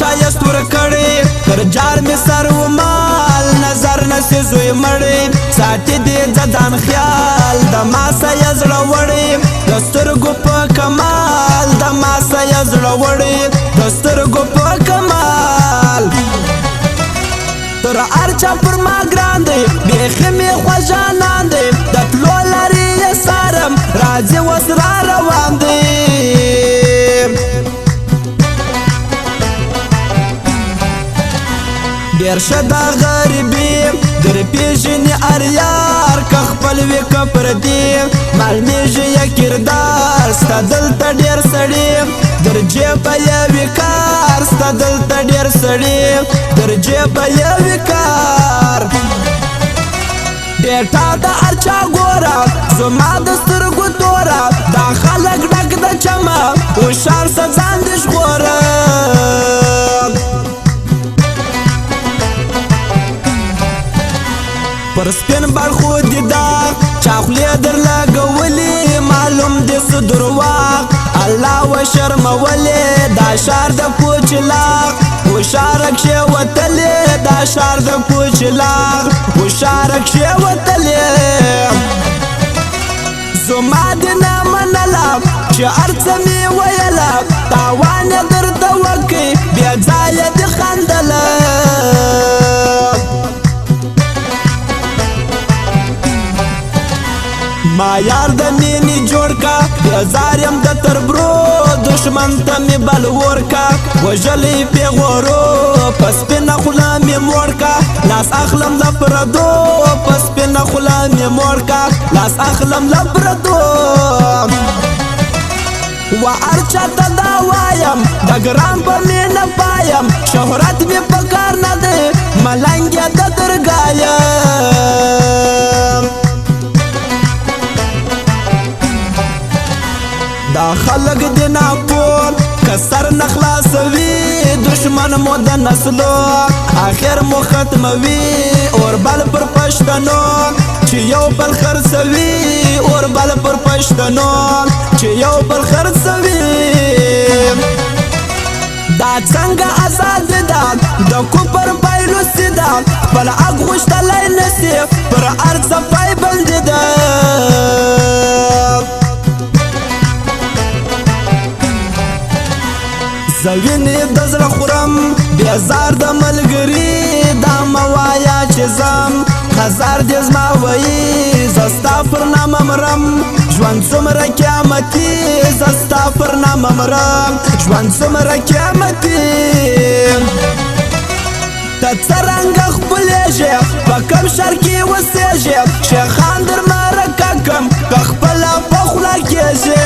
شایست ورکړی تر جار می سر و مال نظر نسی زوی مړی ساتي دې ځان خیال د ما سایه زړه وړی د سترګو په کمال د ما سایه زړه وړی د سترګو په کمال تر ارچا پر ما ګران دی بیخي مې خوږانان دی د تلو لارې یې څارم راځي اوس را روان دی ډېر ښه دا غریبي در پېژني هر یار که خپل وي که پردي معلومېږي یې کردار ستا دلته ډېر سړي در جېبه یې وي کار ستا دلته ډېر سړي در جېبه یې وي کار ډېټا د هر چا ګوره زما د سترګو توره دا خلک ډک د چمه هوښیار شه ځان دې ژغوره پر سپین برخو دی داغ چا خولې در لګولې معلوم دې څه درواغ الله وشرمولې دا ښار د کوچلاغ هوښیاره کښې وتلې دا ښار د کوچلاغ هوښیاره کښې وتلې زما دې نه منله چې هر څه مې ویله تاوان یې درته وکړې بې ځایه دې خندله ما یار د مینې جوړ کا هزار یم د تربرو دشمن ته مې بل ورکا وژلی پیغورو په سپینه خوله مې موړ کا لاس اخلم له پردو په سپینه خوله مې موړ کا لاس اخلم له پردو و هر چاته دا وایم د ګران په مینه پایم شهرت مې په کار نه دی ملنګ یې د درګایم دا خلق دی ناپور که سر نخلاصوي دشمن مو د نسلو آخر مو ختموي اور بل پر پښتنو چې یو بل خرڅوي اور بل پر پښتنو چې یو بل خرڅوي دا څنګه آزاد ده د کوپر پایلوسی ده خپل حق غوښتلی نسي پر هر څه پایبند ده زوینې د زړه خورم بېزار د ملګري دا مه وایه چې ځم هزار دې زما وایي زه ستا پر نامه مرم ژوند څومره قیامتي زه ستا پر نامه مرم ژوند څومره قیامتي ته څرنګه ښکلېږې په کوم ښار کې اوسېږې شیخان در مرکه کړم که خپله په خوله کېږې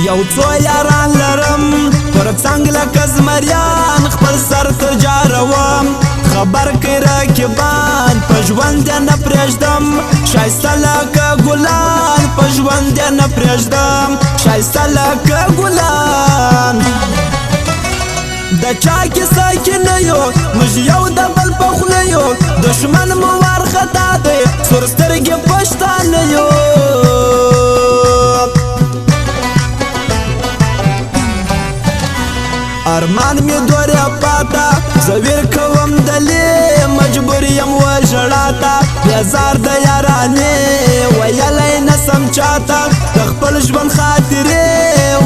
یو څو یاران لرم پر څنګ لکه زمریان خپل سر ته جاروم خبر کړي رقیبان په ژوند یې نه پرېږدم ښایسته لکه ګلان په ژوند یې نه پرېږدم ښایسته لکه ګلان د چا کیسه کې نه یو موږ یو د بل په خوله یو دښمن مو وارخطا دی سور سترګې پښتانه یو ارمان می دوره پاتا زویر کوم دلی مجبور یم و ژړاتا بیزار د یارانې ویلی نسم چاته د خپل ژوند خاطرې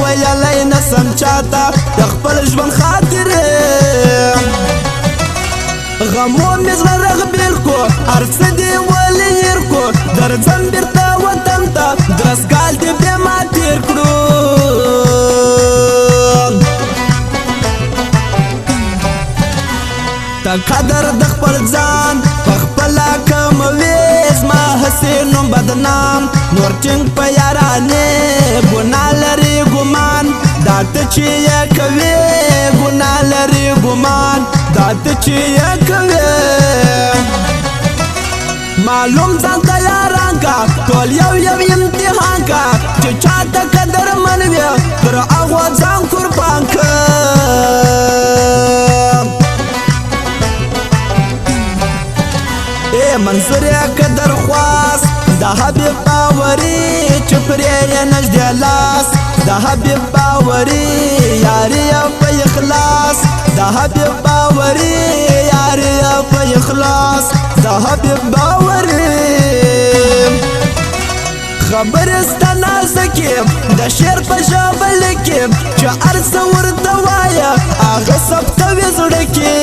ویلی نسم چاته د خپل ژوند خاطرې غمو مې زړه رغبېل کو هر څه دې ولې هېر کو درځم بېرته وطن ته درسګال دې بیا ما تېر کړو تا قدر د خپل ځان په خپله کموي زما هسې نوم بدنام ټینګ په یارانې ګناه لري ګمان دا ته چې یې کوې ګناه لري ګمان دا ته چې یې کوې معلوم ځان ته یاران کا ټول یو امتحان کا چې چاته قدرمن وي تر هغو ځان قربان که منصور که درخواست د حبیب باوري چې پرې یې نږدې لاس د حبیب باوري یاري په اخلاص د حبیب باوري یاري په اخلاص د حبیب باوري خبر ستا نازکې د شعر په ژبه لیکې چې هر څه ورته وایه هغه ثبتوي زړه کې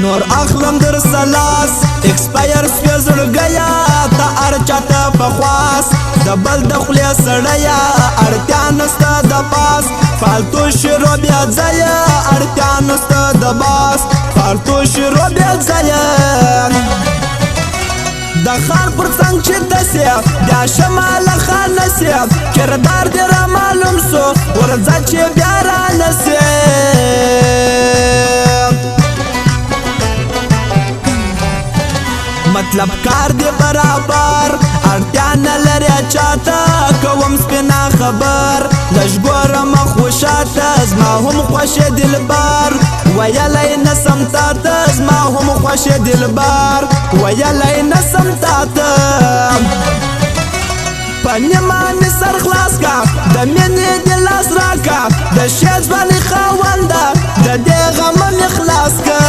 نور اخلم در سلاس اکسپایر سپی زړګیا ته هر چاته په خواست د بل د خولې سړیا اړتیا نسته د پاس فالتو شروع بیا ځایه اړتیا نسته د باس فالتو شروع بیا ځایه د خان پر څنګ چې دسې بیا شمال خان نسې کردار دې را معلوم سو ورځه چې بیا را نسې مطلب کار دی برابر اړتیا نه لري چاته کوم سپینا خبر لږ ګوره مخ وشاته زما هم خوښې دلبر ویلی نسم تاته زما هم خوښې دلبر ویلی نسم تاته په نیمه مې سر خلاص کا د مینې دې لاس راکا د ښې ځوانۍ خاونده د دې غمه مې خلاص کا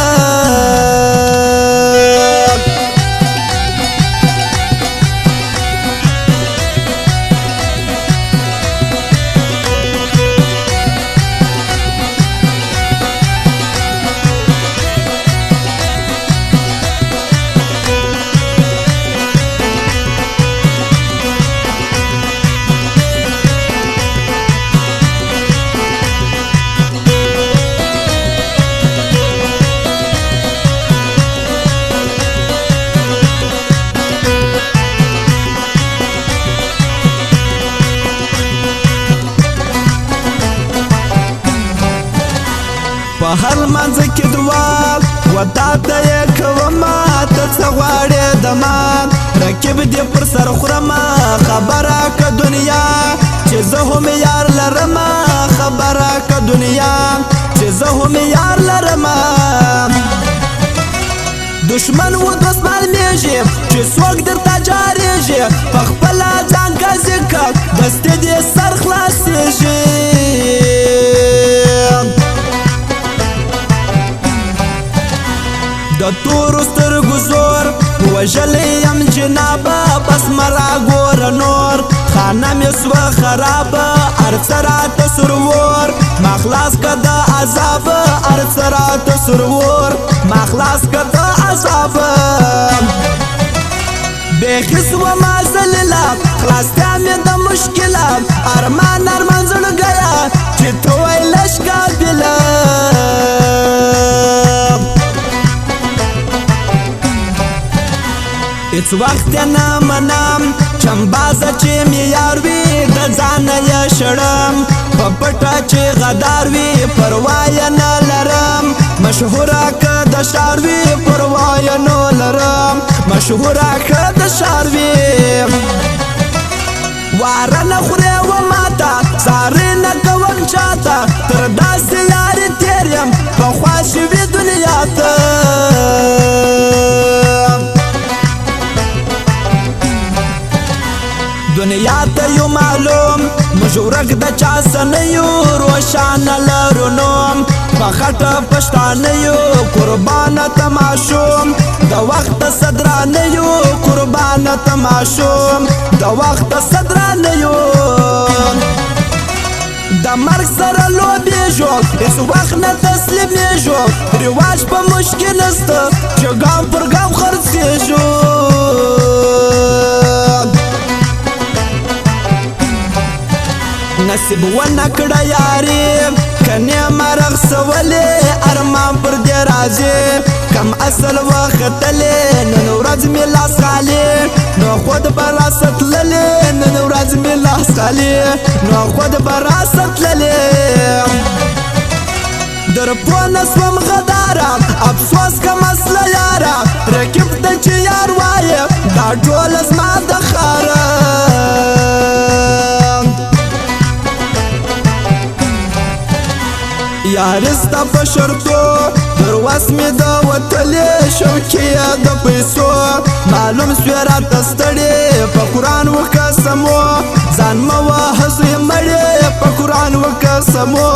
په هر لمانځه کې دعا و تا ته یې کومه ته څه غواړې د ما رقیب دې پر سر خورمه خبره که دنیا چې زه هم یار لرمه خبره که دنیا چې زه هم یار لرمه دشمن و دوست معلومیږي چې څوک درته جارېږي په خپله ځان ګزي که دستې دې سر خلاصېږي د تورو سترګو زور وژلی یم جنابه بس مه راګوره نور خانه مې سوه خرابه هر څه راته سرور ما خلاص که د عذابه هر څه راته سرور ما خلاص که د عذابه بیخي سومه ذلیله خلاصتیا مې د مشکله ارمان زړګیه چې ته وایې لږ قابله هیڅ وخت یې نه منم چمبازه چې مې یار وي د ځانه یې شړم په پټه چې غدار وي پروا یې نه لرم مشهوره که د ښار وي پروا یې نه لرم مشهوره که د ښار وي واره نه خورې و ماته زارې نه کوم چاته تر داسې یارې تېر یم پخوا شوي دنیا ته دنیا ته یو معلوم موږ ورک د چا څه نه یو روښانه لرو نوم په خټه پښتانه یو قربانه ته ماشوم د وخت صدرانه یو قربانه ته ماشوم د وخت صدرانه یو د مرګ سره لوبېږو هېڅ وخت نه تسلیمېږو رواج په موږ کې نسته چې ګام پر ګام خرڅېږو نصیب ونه کړه یاري کنې مرغ سولې ارمان پر دې راځي کم اصل وختلې نن ورځ مې لاس خالي نو خود به راستللې نن ورځ مې لاس خالي نو خود به راستللې در پونه سوم غداره افسوس که مسله یاره رقیب ته چې یار وایې دا ټول زما د خاره یارستا په شرطو در وس مې د وتلې شوقیه د پیسو معلوم سوی راته ستړې په قرآن وقسمو ځان مه وهه زوی مړې په قرآن وقسمو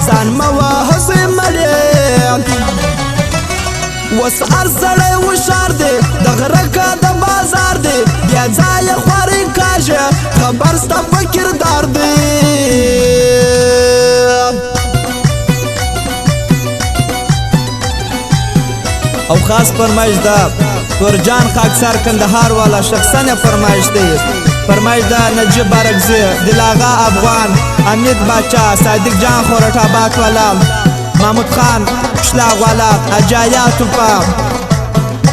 ځان مه وهه زوی مړې اوس هر سړی هوښیار دی د غره که د بازار دی بیا ځایه خوارې کاږه خبر ستا په کردار دی او خاص فرمایش دا تورجان خاکسار کندهار والا شخصا فرمایش دی فرمایش دا نجیب بارکزی دلاغا افغان امید باچا صادق جان خورٹ آباد والا محمود خان کشلاغ والا اجایا توپا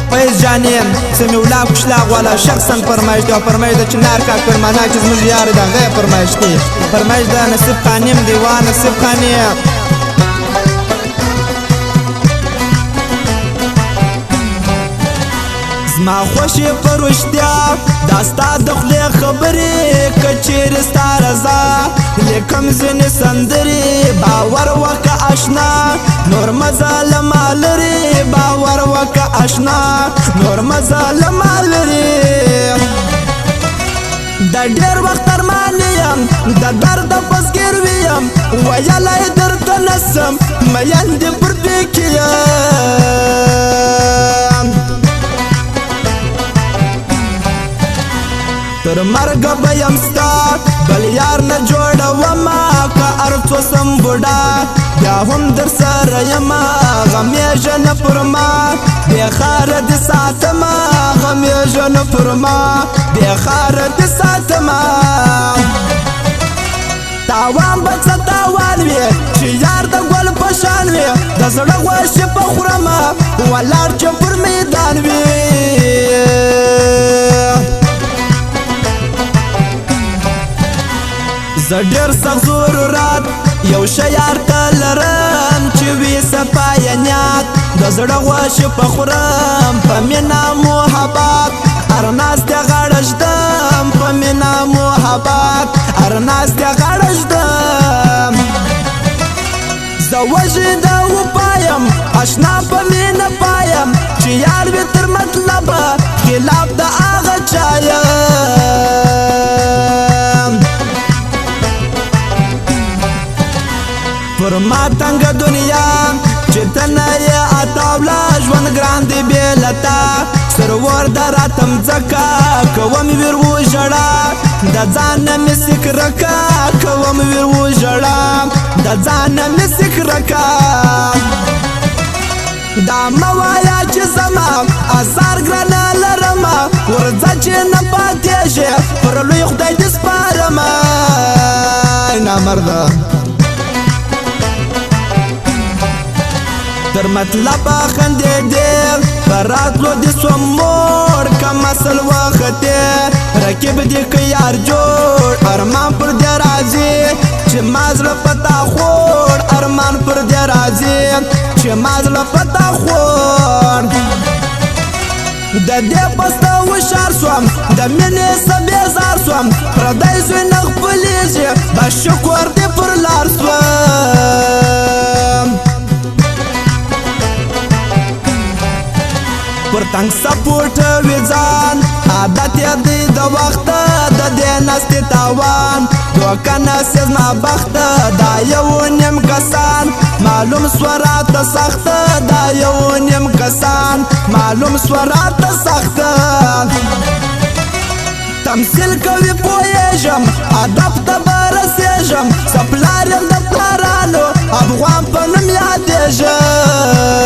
فیض جانیم سمی اولا کشلاغ والا شخصا فرمایش دی فرمایش دا چنار کا کرمانا چیز مجھ یار دا غیر فرمایش دی فرمایش دا نصیب خانیم دیوان نصیب خانیم زما خوشی پرشتیا داستا د خولې خبرې که چیرې ستا رضا لیکم ځینې سندرې باور وکه اشنا نور مزه له ما لرې باور وکه اشنا نور مزه له ما لرې د ډېر وخت ارمان یم د درده پسګیر ویم ویلی درته نسم مین دې پر دې کې یم تر مرګ به یم ستا بل یار نه جوړومه که هر څو سم بوډا بیا هم در سره یمه غم یې ژنه پر ما بېخاره دې ساتمه غم یې ژنه پر ما بېخاره دې ساتمه تاوان به څه تاوان وي چې یار د ګل په شان وي د زړه غوښې په خورمه ولاړ چې پر میدان وي زه ډېر سخت ضرورت یو شی یار ته لرم چې وي صفایه نیت د زړه غوښې په خورم په مینه محبت هر ناستې غاړه ږدم په مینه محبت هر ناستې غاړه ږدم زه وژېده وپایم اشنا په مینه پایم چې یار وي تر مطلبه خلاف د هغه چا یم پر ما تنګه دنیا چې ته نه یې عطاوله ژوند ګران دی بې له تا سرور د راته مځکه کوم ویر وژړه د ځان نه مې سکرکه کوم ویر وژړه د ځان نه مې سکرکه دا مه وایه چې زما ازار ګرانه لرمه ورځه چې نه پاتېږې پر لوی خدای دې سپارمه نامرده تر مطلب خندېدې پر راتلو دې سوم موړ کم اصل وختې رقیب دې که یار جوړ ارمان پر دې راځي چې ما زړه په تا خوړ ارمان پر دې راځي چې ما زړه په تا خوړ د دې پسته هوښیار سوم د مینې څه بېزار سوم پردی زوی نه خپلېږي به شکر دې پر لار سوم پر تنگ سپورټ وی ځان عادت یې دی د وخت د دې نستې تاوان دوکه نسې زما بخت دا یو نیم کسان معلوم سوه راته سخت دا یو نیم کسان معلوم سوه راته سخت تمثیل کوي پوهېږم ادب ته به رسېږم سپلار یم د پلارانو افغان په نوم یادېږم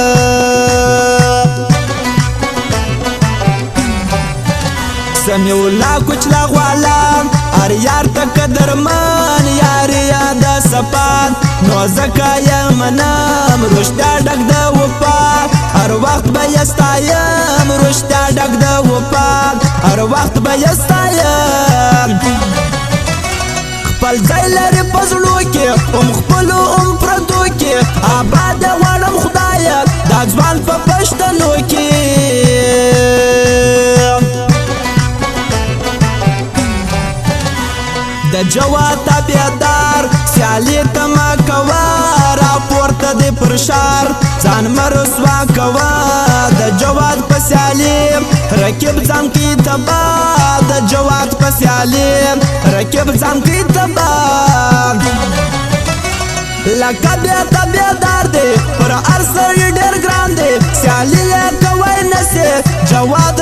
سمی اولا کوچلاغ والا هر یار ته قدرمن یار یاد سپان نو زکه یې منم رښتیا ډک د وفا هر وخت به یې ستایم رښتیا ډک د وفا هر وخت به یې ستایم خپل ځای لري په زړو کې هم خپلو هم پردو کې آباد یې غواړم خدایه دا ځوان په پښتنو کې د جواد تابعدار سیالي ته مه کوه راپورته دې پر شار ځان مه رسوا کوه د جواد په سیالي رقیب ځان کوي تباه د جواد په سیالي رقیب ځان کوي تباه لکه بیا تابعدار دی پر هر سړي ډېر ګران دی سیالي یې کوی نسي جواد